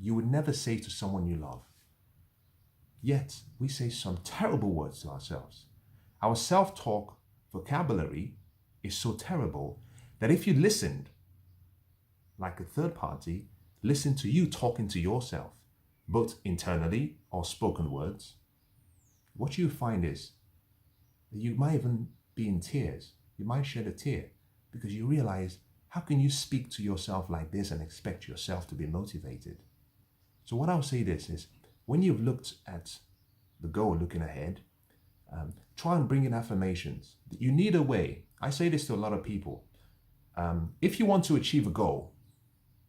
you would never say to someone you love. Yet, we say some terrible words to ourselves. Our self-talk vocabulary is so terrible that if you listened, like a third party, listen to you talking to yourself, both internally or spoken words, what you find is that you might even be in tears. You might shed a tear because you realize, how can you speak to yourself like this and expect yourself to be motivated? So what I'll say this is, when you've looked at the goal looking ahead, try and bring in affirmations. You need a way. I say this to a lot of people. If you want to achieve a goal,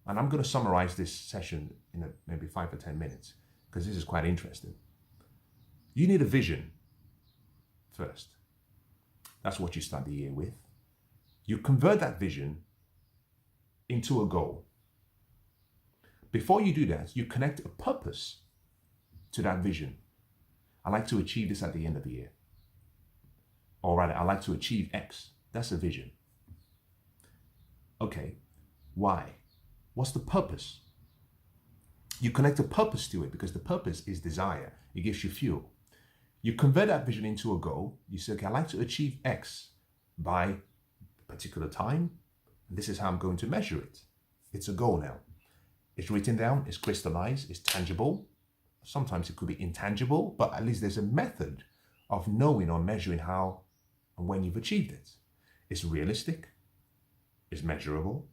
and I'm going to summarize this session in maybe 5 or 10 minutes, because this is quite interesting. You need a vision first. That's what you start the year with. You convert that vision into a goal. Before you do that, you connect a purpose to that vision. I like to achieve this at the end of the year. Or rather, I like to achieve X. That's a vision. Okay, why? What's the purpose? You connect a purpose to it because the purpose is desire. It gives you fuel. You convert that vision into a goal. You say, okay, I like to achieve X by a particular time. This is how I'm going to measure it. It's a goal now. It's written down, it's crystallized, it's tangible. Sometimes it could be intangible, but at least there's a method of knowing or measuring how and when you've achieved it. It's realistic, it's measurable,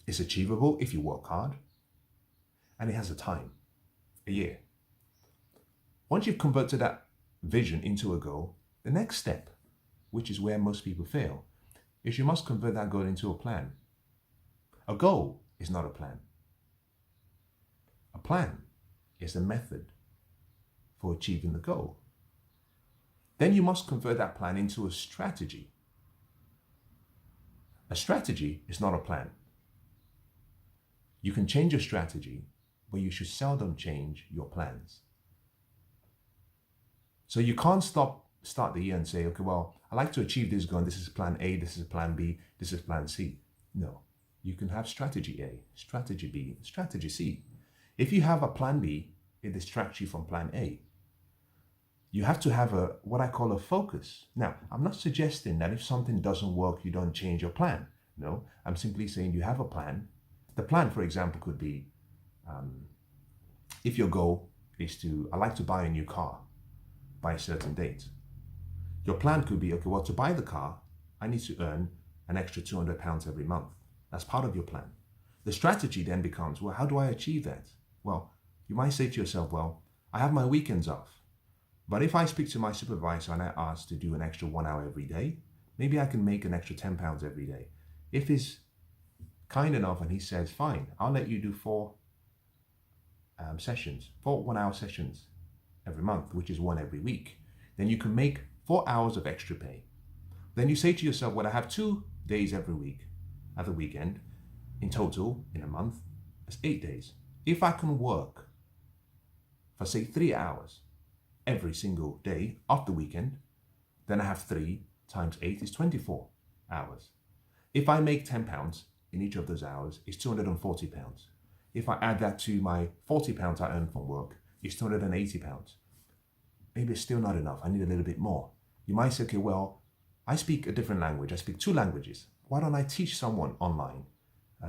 it's achievable if you work hard, and it has a time, a year. Once you've converted that vision into a goal, the next step, which is where most people fail, is you must convert that goal into a plan. A goal is not a plan. A plan is a method for achieving the goal. Then you must convert that plan into a strategy. A strategy is not a plan. You can change your strategy, but you should seldom change your plans. So you can't start the year and say, okay, well, I like to achieve this goal, and this is plan A, this is plan B, this is plan C. No, you can have strategy A, strategy B, strategy C. If you have a plan B, it distracts you from plan A. You have to have what I call a focus. Now, I'm not suggesting that if something doesn't work, you don't change your plan. No, I'm simply saying you have a plan. The plan, for example, could be, if your goal is I like to buy a new car by a certain date. Your plan could be, okay, well, to buy the car, I need to earn an extra £200 every month. That's part of your plan. The strategy then becomes, well, how do I achieve that? Well, you might say to yourself, well, I have my weekends off. But if I speak to my supervisor and I ask to do an extra 1 hour every day, maybe I can make an extra £10 every day. If he's kind enough and he says, fine, I'll let you do 4 1-hour sessions every month, which is 1 every week, then you can make 4 hours of extra pay. Then you say to yourself, well, I have 2 days every week at the weekend. In total, in a month, that's 8 days. If I can work for, say, 3 hours every single day of the weekend, then I have 3 times 8 is 24 hours. If I make £10 in each of those hours, it's £240. If I add that to my £40 I earn from work, it's £280. Maybe it's still not enough. I need a little bit more. You might say, okay, well, I speak a different language. I speak 2 languages. Why don't I teach someone online?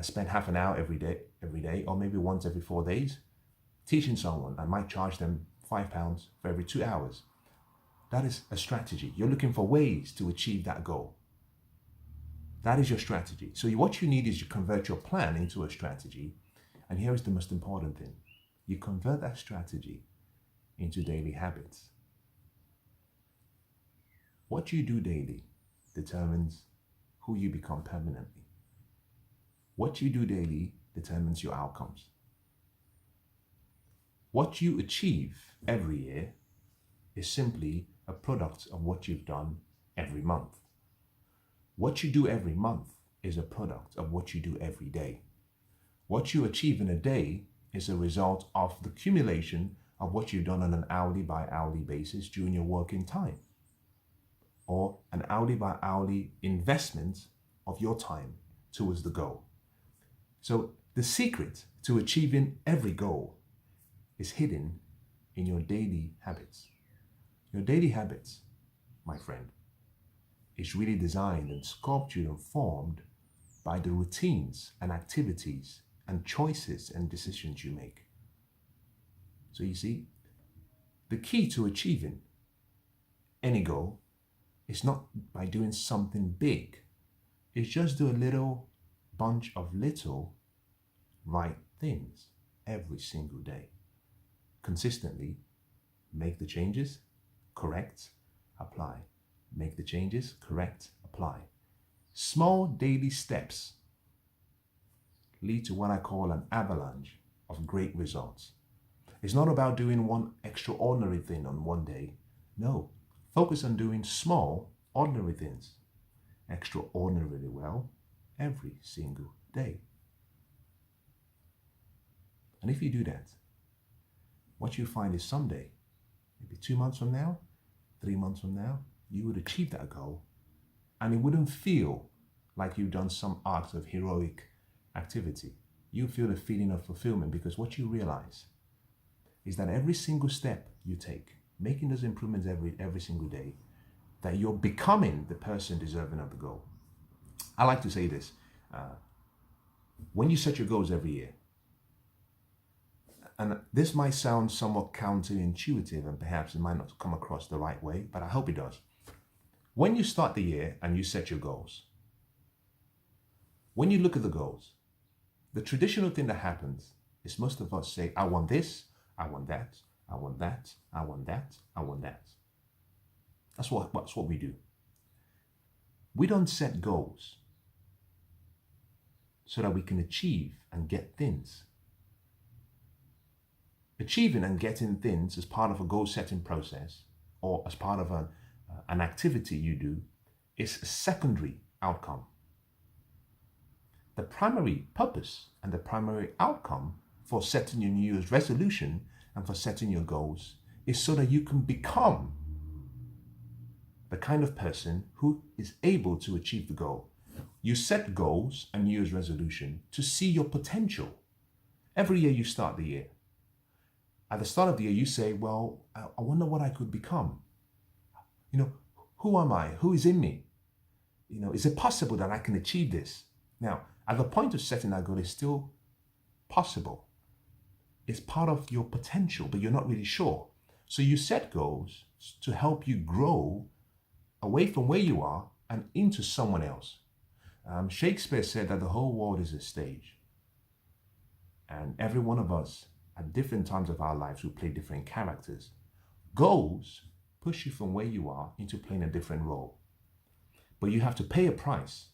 Spend half an hour every day, or maybe once every 4 days, teaching someone. I might charge them £5 for every 2 hours. That is a strategy. You're looking for ways to achieve that goal. That is your strategy. So what you need is you convert your plan into a strategy. And here is the most important thing. You convert that strategy into daily habits. What you do daily determines who you become permanently. What you do daily determines your outcomes. What you achieve every year is simply a product of what you've done every month. What you do every month is a product of what you do every day. What you achieve in a day is a result of the accumulation of what you've done on an hourly by hourly basis during your working time, or an hourly by hourly investment of your time towards the goal. So The secret to achieving every goal is hidden in your daily habits. Your daily habits, my friend, is really designed and sculptured and formed by the routines and activities and choices and decisions you make. So you see, the key to achieving any goal is not by doing something big. It's just do a little bunch of little right things every single day. Consistently make the changes, correct, apply. Make the changes, correct, apply. Small daily steps lead to what I call an avalanche of great results. It's not about doing one extraordinary thing on one day. No, focus on doing small, ordinary things extraordinarily well every single day. And if you do that, what you find is someday, maybe 2 months from now, 3 months from now, you would achieve that goal, and it wouldn't feel like you've done some act of heroic activity. You feel the feeling of fulfillment because what you realize is that every single step you take, making those improvements every single day, that you're becoming the person deserving of the goal. I like to say this, when you set your goals every year, and this might sound somewhat counterintuitive and perhaps it might not come across the right way, but I hope it does. When you start the year and you set your goals, when you look at the goals, the traditional thing that happens is most of us say, I want this, I want that, I want that, I want that, I want that. That's what we do. We don't set goals so that we can achieve and get things. Achieving and getting things as part of a goal setting process or as part of an activity you do is a secondary outcome. The primary purpose and the primary outcome for setting your New Year's resolution and for setting your goals is so that you can become the kind of person who is able to achieve the goal. You set goals and New Year's resolution to see your potential. Every year you start the year. At the start of the year, you say, well, I wonder what I could become. Who am I? Who is in me? Is it possible that I can achieve this? Now, at the point of setting that goal, it's still possible. It's part of your potential, but you're not really sure. So you set goals to help you grow away from where you are and into someone else. Shakespeare said that the whole world is a stage. And every one of us at different times of our lives, we play different characters. Goals push you from where you are into playing a different role. But you have to pay a price.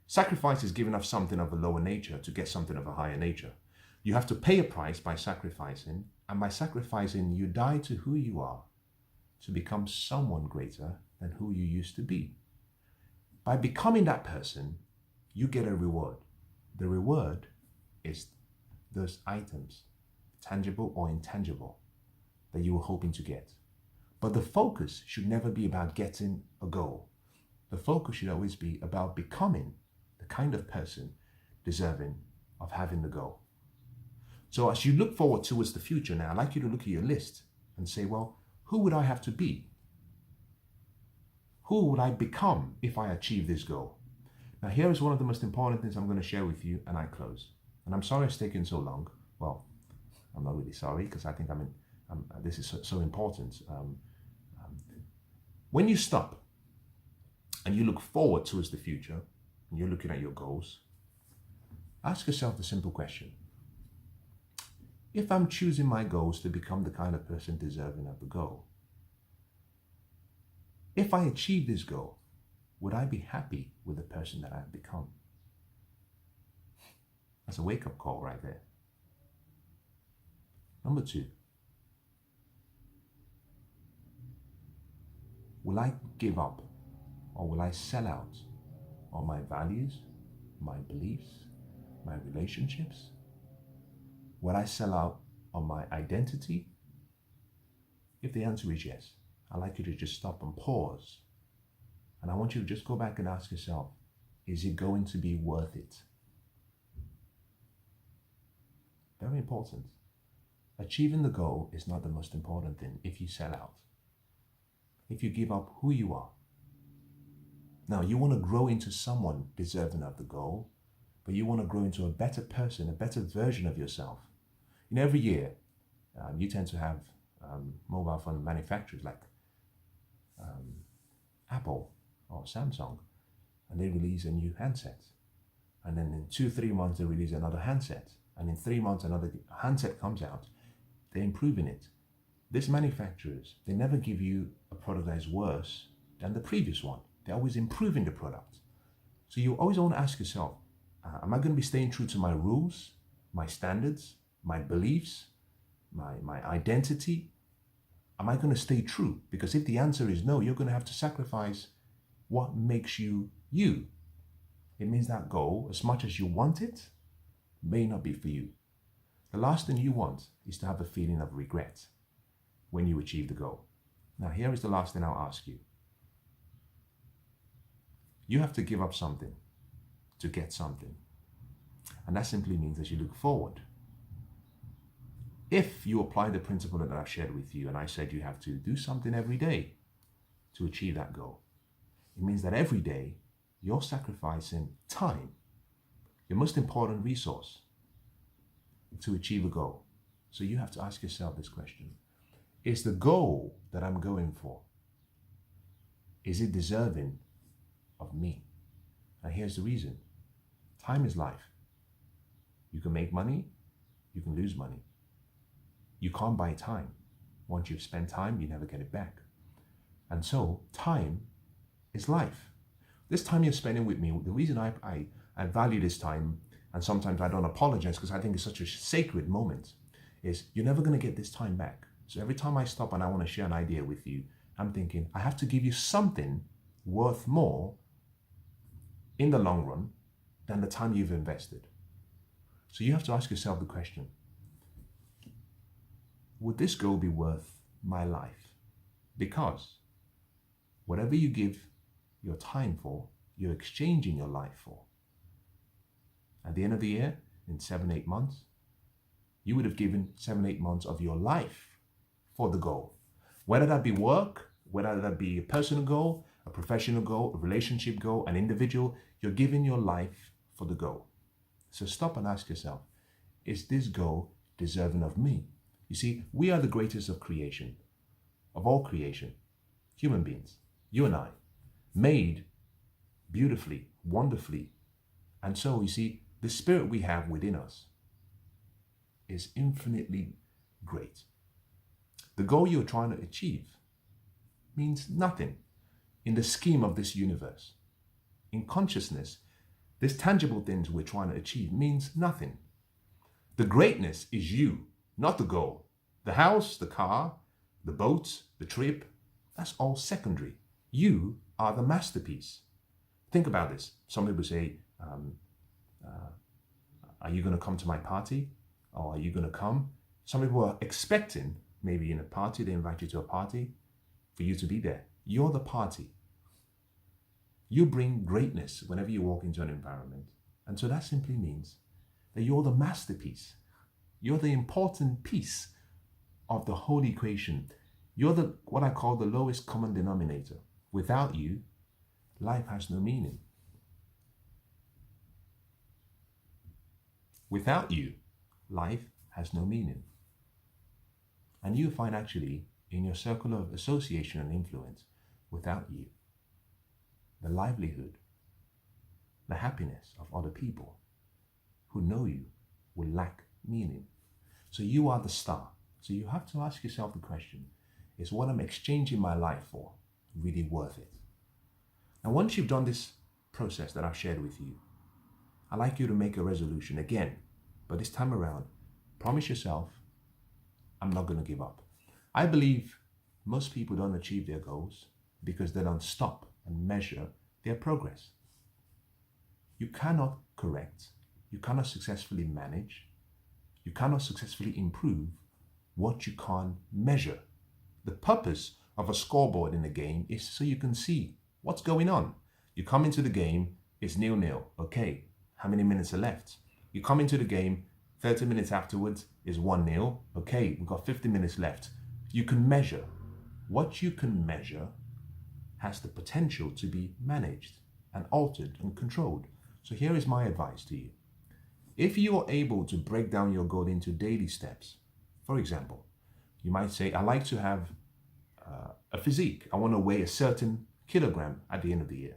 Sacrifice is giving up something of a lower nature to get something of a higher nature. You have to pay a price by sacrificing, and by sacrificing, you die to who you are to become someone greater than who you used to be. By becoming that person, you get a reward. The reward is those items, tangible or intangible, that you were hoping to get. But the focus should never be about getting a goal. The focus should always be about becoming the kind of person deserving of having the goal. So as you look forward towards the future now, I'd like you to look at your list and say, well, who would I have to be? Who would I become if I achieve this goal? Now, here is one of the most important things I'm going to share with you, and I close. And I'm sorry it's taken so long. Well, I'm not really sorry because I think this is so important. When you stop and you look forward towards the future, and you're looking at your goals, ask yourself the simple question. If I'm choosing my goals to become the kind of person deserving of the goal, if I achieve this goal, would I be happy with the person that I've become? That's a wake-up call right there. Number 2, will I give up or will I sell out on my values, my beliefs, my relationships? Will I sell out on my identity? If the answer is yes, I'd like you to just stop and pause. And I want you to just go back and ask yourself, is it going to be worth it? Very important. Achieving the goal is not the most important thing if you sell out, if you give up who you are. Now, you want to grow into someone deserving of the goal, but you want to grow into a better person, a better version of yourself. Every year, you tend to have mobile phone manufacturers like Apple or Samsung, and they release a new handset. And then in 2-3 months, they release another handset. And in 3 months, another handset comes out. They're improving it. These manufacturers, they never give you a product that is worse than the previous one. They're always improving the product. So you always want to ask yourself, am I going to be staying true to my rules, my standards, my beliefs, my identity? Am I going to stay true? Because if the answer is no, you're going to have to sacrifice what makes you you. It means that goal, as much as you want it, may not be for you. The last thing you want is to have a feeling of regret when you achieve the goal. Now, here is the last thing I'll ask you. You have to give up something to get something. And that simply means that you look forward. If you apply the principle that I've shared with you, and I said you have to do something every day to achieve that goal, it means that every day you're sacrificing time, your most important resource, to achieve a goal. So you have to ask yourself this question. Is the goal that I'm going for, is it deserving of me? And here's the reason. Time is life. You can make money, you can lose money. You can't buy time. Once you've spent time, you never get it back. And so time is life. This time you're spending with me, the reason I value this time, and sometimes I don't apologize because I think it's such a sacred moment, is you're never going to get this time back. So every time I stop and I want to share an idea with you, I'm thinking I have to give you something worth more in the long run than the time you've invested. So you have to ask yourself the question, would this goal be worth my life? Because whatever you give your time for, you're exchanging your life for. At the end of the year, in 7-8 months, you would have given 7-8 months of your life for the goal. Whether that be work, whether that be a personal goal, a professional goal, a relationship goal, an individual, you're giving your life for the goal. So stop and ask yourself, is this goal deserving of me? You see, we are the greatest of creation, of all creation, human beings, you and I, made beautifully, wonderfully. And so, you see, the spirit we have within us is infinitely great. The goal you're trying to achieve means nothing in the scheme of this universe. In consciousness, these tangible things we're trying to achieve means nothing. The greatness is you, not the goal. The house, the car, the boat, the trip, that's all secondary. You are the masterpiece. Think about this. Some people say, are you going to come to my party? Or are you going to come? Some people are expecting, maybe in a party, they invite you to a party, for you to be there. You're the party. You bring greatness whenever you walk into an environment. And so that simply means that you're the masterpiece. You're the important piece of the whole equation. You're the what I call the lowest common denominator. Without you, life has no meaning. Without you, life has no meaning. And you find actually in your circle of association and influence, without you, the livelihood, the happiness of other people who know you will lack meaning. So you are the star. So you have to ask yourself the question, is what I'm exchanging my life for really worth it? And once you've done this process that I've shared with you, I'd like you to make a resolution again, but this time around, promise yourself, I'm not going to give up. I believe most people don't achieve their goals because they don't stop and measure their progress. You cannot correct, you cannot successfully manage, you cannot successfully improve what you can't measure. The purpose of a scoreboard in a game is so you can see what's going on. You come into the game, it's 0-0. Okay, how many minutes are left? You come into the game, 30 minutes afterwards is 1-0. Okay, we've got 50 minutes left. You can measure. What you can measure has the potential to be managed and altered and controlled. So here is my advice to you. If you are able to break down your goal into daily steps, for example, you might say, I like to have a physique. I want to weigh a certain kilogram at the end of the year.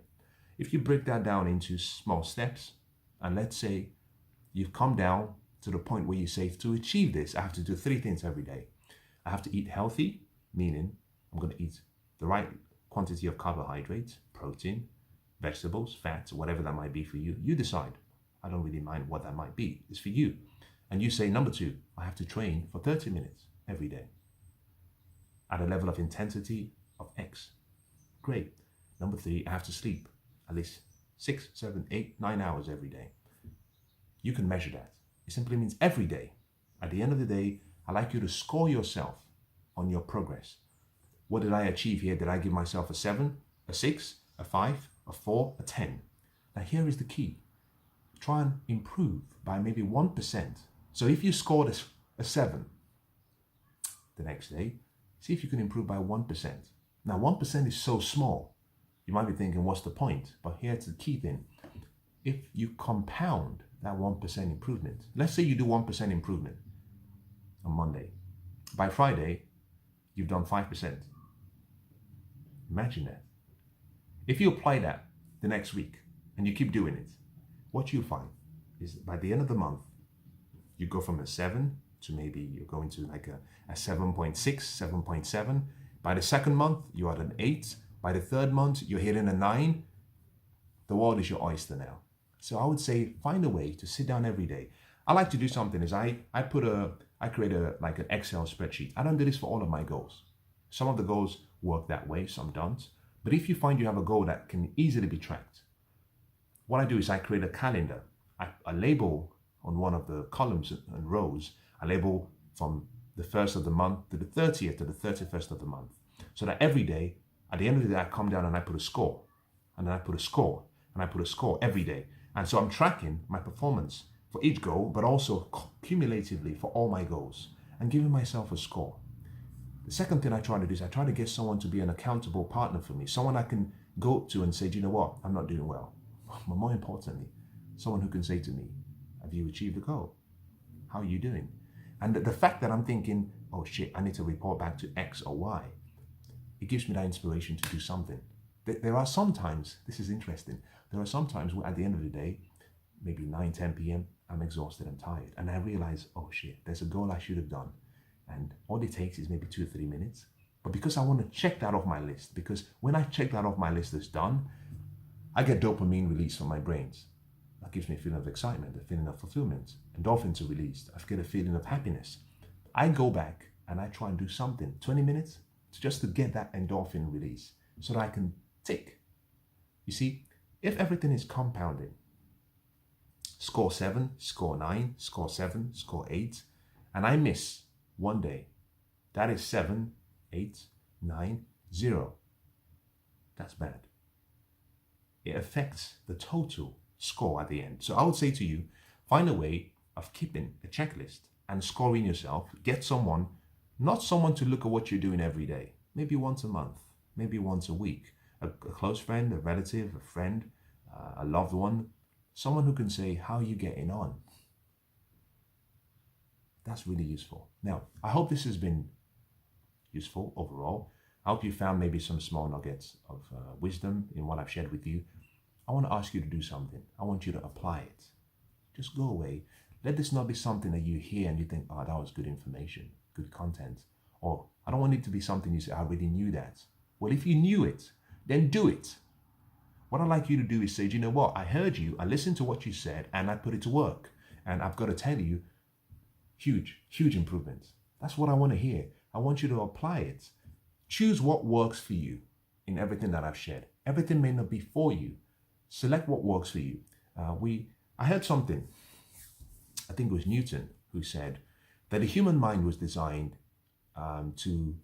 If you break that down into small steps, and let's say you've come down to the point where you say, to achieve this, I have to do 3 things every day. I have to eat healthy, meaning I'm going to eat the right quantity of carbohydrates, protein, vegetables, fats, whatever that might be for you. You decide. I don't really mind what that might be. It's for you. And you say, number 2, I have to train for 30 minutes every day at a level of intensity of X. Great. Number 3, I have to sleep at least 6, 7, 8, 9 hours every day. You can measure that. It simply means every day. At the end of the day, I'd like you to score yourself on your progress. What did I achieve here? Did I give myself a 7, a 6, a 5, a 4, a 10? Now here is the key. Try and improve by maybe 1%. So if you scored a 7 the next day, see if you can improve by 1%. Now 1% is so small. You might be thinking, what's the point? But here's the key thing. If you compound that 1% improvement, let's say you do 1% improvement on Monday. By Friday, you've done 5%. Imagine that. If you apply that the next week and you keep doing it, what you'll find is by the end of the month, you go from a 7 to maybe you're going to like a 7.6, 7.7. By the second month, you're at an 8. By the third month, you're hitting a 9. The world is your oyster now. So I would say find a way to sit down every day. I like to do something is I create like an Excel spreadsheet. I don't do this for all of my goals. Some of the goals work that way, some don't. But if you find you have a goal that can easily be tracked, what I do is I create a calendar. I label on one of the columns and rows, I label from the 1st of the month to the 30th to the 31st of the month. So that every day, at the end of the day, I come down and I put a score. And then I put a score. And I put a score every day. And so I'm tracking my performance for each goal, but also cumulatively for all my goals and giving myself a score. The second thing I try to do is I try to get someone to be an accountable partner for me, someone I can go to and say, do you know what, I'm not doing well. But more importantly, someone who can say to me, have you achieved the goal? How are you doing? And the fact that I'm thinking, oh shit, I need to report back to X or Y, it gives me that inspiration to do something. There are sometimes, this is interesting, there are sometimes where at the end of the day, maybe 9, 10 p.m., I'm exhausted, I'm tired. And I realize, oh shit, there's a goal I should have done. And all it takes is maybe 2 or 3 minutes. But because I want to check that off my list, because when I check that off my list as done, I get dopamine released from my brains. That gives me a feeling of excitement, a feeling of fulfillment. Endorphins are released. I get a feeling of happiness. I go back and I try and do something, 20 minutes, just to get that endorphin release so that I can tick. You see, if everything is compounding, score 7, score 9, score 7, score 8, and I miss one day, that is 7, 8, 9, 0. That's bad. It affects the total score at the end. So I would say to you, find a way of keeping a checklist and scoring yourself. Get someone, not someone to look at what you're doing every day, maybe once a month, maybe once a week, a close friend, a relative, a friend, a loved one, someone who can say, how are you getting on? That's really useful. Now, I hope this has been useful overall. I hope you found maybe some small nuggets of wisdom in what I've shared with you. I want to ask you to do something. I want you to apply it. Just go away. Let this not be something that you hear and you think, oh, that was good information, good content. Or I don't want it to be something you say, I already knew that. Well, if you knew it, then do it. What I'd like you to do is say, do you know what? I heard you, I listened to what you said, and I put it to work. And I've got to tell you, huge improvements. That's what I want to hear. I want you to apply it. Choose what works for you in everything that I've shared. Everything may not be for you. Select what works for you. I heard something, I think it was Newton, who said that the human mind was designed to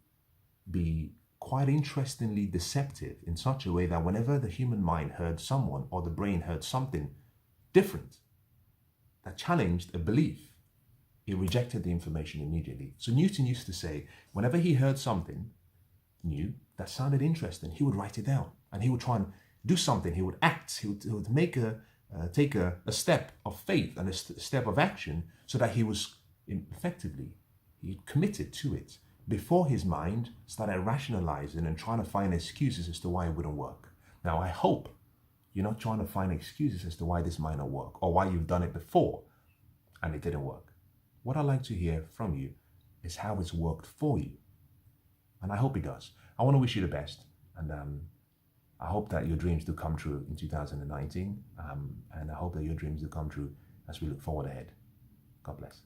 be quite interestingly deceptive in such a way that whenever the human mind heard someone or the brain heard something different that challenged a belief, He rejected the information immediately. So Newton used to say, whenever he heard something new that sounded interesting, he would write it down and he would try and do something. He would act. He would take a step of faith and a step of action, so that he was effectively he committed to it before his mind started rationalizing and trying to find excuses as to why it wouldn't work. Now, I hope you're not trying to find excuses as to why this might not work or why you've done it before and it didn't work. What I'd like to hear from you is how it's worked for you. And I hope it does. I want to wish you the best. And I hope that your dreams do come true in 2019. And I hope that your dreams do come true as we look forward ahead. God bless.